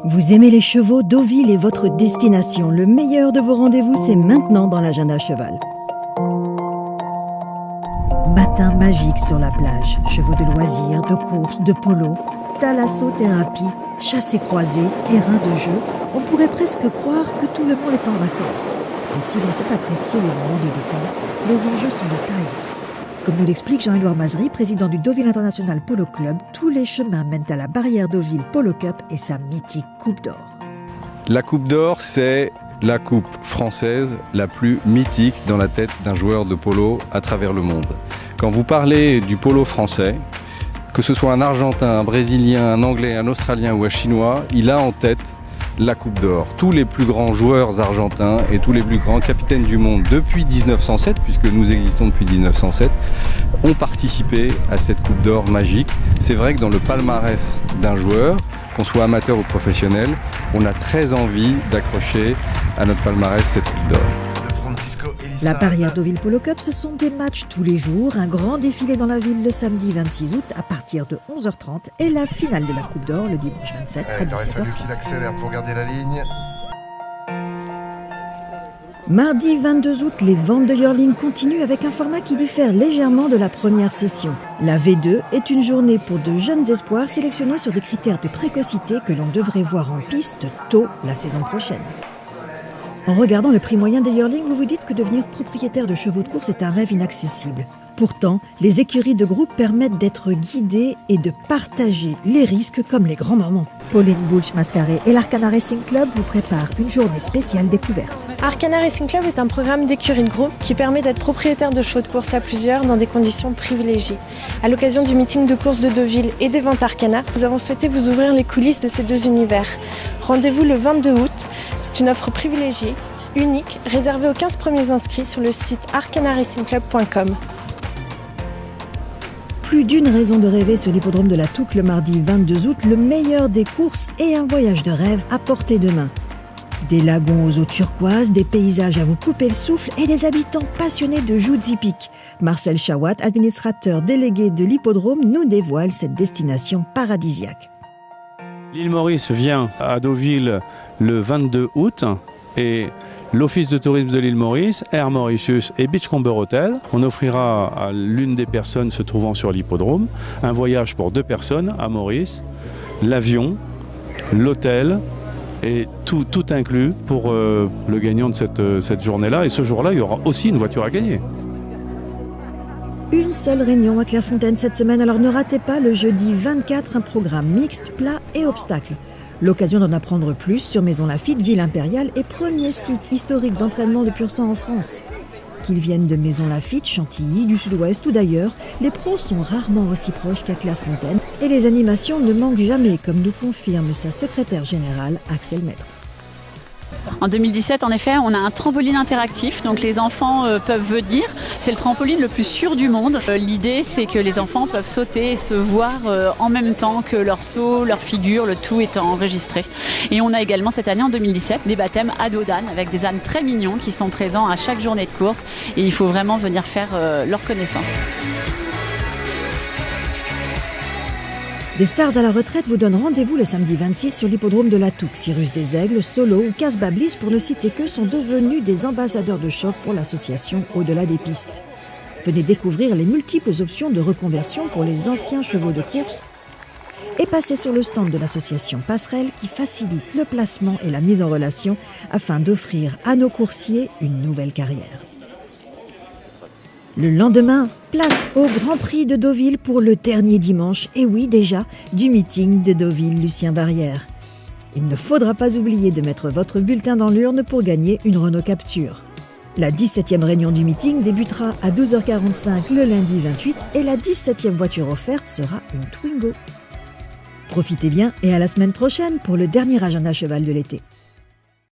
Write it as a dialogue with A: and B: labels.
A: Vous aimez les chevaux, Deauville est votre destination. Le meilleur de vos rendez-vous, c'est maintenant dans l'agenda cheval. Matin magique sur la plage, chevaux de loisirs, de course, de polo, thalassothérapie, chassé-croisé, terrain de jeu. On pourrait presque croire que tout le monde est en vacances. Et si l'on sait apprécier les moments de détente, les enjeux sont de taille. Comme nous l'explique Jean-Édouard Mazery, président du Deauville International Polo Club, tous les chemins mènent à la barrière Deauville Polo Cup et sa mythique Coupe d'Or.
B: La Coupe d'Or, c'est la coupe française la plus mythique dans la tête d'un joueur de polo à travers le monde. Quand vous parlez du polo français, que ce soit un Argentin, un Brésilien, un Anglais, un Australien ou un Chinois, il a en tête la Coupe d'Or. Tous les plus grands joueurs argentins et tous les plus grands capitaines du monde depuis 1907, puisque nous existons depuis 1907, ont participé à cette Coupe d'Or magique. C'est vrai que dans le palmarès d'un joueur, qu'on soit amateur ou professionnel, on a très envie d'accrocher à notre palmarès cette Coupe d'Or.
A: La barrière Deauville Polo Cup, ce sont des matchs tous les jours, un grand défilé dans la ville le samedi 26 août à partir de 11h30 et la finale de la Coupe d'Or le dimanche 27 à 17h30.
C: Il aurait fallu qu'il accélère pour garder la ligne.
A: Mardi 22 août, les ventes de yearling continuent avec un format qui diffère légèrement de la première session. La V2 est une journée pour de jeunes espoirs sélectionnés sur des critères de précocité que l'on devrait voir en piste tôt la saison prochaine. En regardant le prix moyen des yearling, vous vous dites que devenir propriétaire de chevaux de course est un rêve inaccessible. Pourtant, les écuries de groupe permettent d'être guidées et de partager les risques comme les grands moments. Pauline Boulch-Mascaré et l'Arcana Racing Club vous préparent une journée spéciale découverte.
D: Arcana Racing Club est un programme d'écurie de groupe qui permet d'être propriétaire de chevaux de course à plusieurs dans des conditions privilégiées. À l'occasion du meeting de course de Deauville et des ventes Arcana, nous avons souhaité vous ouvrir les coulisses de ces deux univers. Rendez-vous le 22 août. C'est une offre privilégiée, unique, réservée aux 15 premiers inscrits sur le site arcanaracingclub.com.
A: Plus d'une raison de rêver sur l'hippodrome de la Touques le mardi 22 août, le meilleur des courses et un voyage de rêve à portée de main. Des lagons aux eaux turquoises, des paysages à vous couper le souffle et des habitants passionnés de joutes hippiques. Marcel Chawat, administrateur délégué de l'hippodrome, nous dévoile cette destination paradisiaque.
E: L'île Maurice vient à Deauville le 22 août et l'Office de tourisme de l'île Maurice, Air Mauritius et Beachcomber Hotel. On offrira à l'une des personnes se trouvant sur l'hippodrome un voyage pour 2 personnes à Maurice, l'avion, l'hôtel et tout inclus pour le gagnant de cette journée-là. Et ce jour-là, il y aura aussi une voiture à gagner.
A: Une seule réunion à Clairefontaine cette semaine, alors ne ratez pas le jeudi 24 un programme mixte, plat et obstacles. L'occasion d'en apprendre plus sur Maison Lafitte, ville impériale et premier site historique d'entraînement de pur sang en France. Qu'ils viennent de Maison Lafitte, Chantilly, du Sud-Ouest ou d'ailleurs, les pros sont rarement aussi proches qu'à Clairefontaine et les animations ne manquent jamais, comme nous confirme sa secrétaire générale, Axel Maître.
F: En 2017, en effet, on a un trampoline interactif, donc les enfants peuvent venir. C'est le trampoline le plus sûr du monde. L'idée, c'est que les enfants peuvent sauter et se voir en même temps que leur saut, leur figure, le tout étant enregistré. Et on a également cette année, en 2017, des baptêmes à dos d'âne avec des ânes très mignons qui sont présents à chaque journée de course. Et il faut vraiment venir faire leur connaissance.
A: Des stars à la retraite vous donnent rendez-vous le samedi 26 sur l'hippodrome de la Touques. Cyrus Desaigles, Solo ou Casbah Bliss, pour ne citer que, sont devenus des ambassadeurs de choc pour l'association Au-delà des pistes. Venez découvrir les multiples options de reconversion pour les anciens chevaux de course et passez sur le stand de l'association Passerelle qui facilite le placement et la mise en relation afin d'offrir à nos coursiers une nouvelle carrière. Le lendemain, place au Grand Prix de Deauville pour le dernier dimanche, et oui déjà, du meeting de Deauville-Lucien Barrière. Il ne faudra pas oublier de mettre votre bulletin dans l'urne pour gagner une Renault Capture. La 17e réunion du meeting débutera à 12h45 le lundi 28 et la 17e voiture offerte sera une Twingo. Profitez bien et à la semaine prochaine pour le dernier agenda cheval de l'été.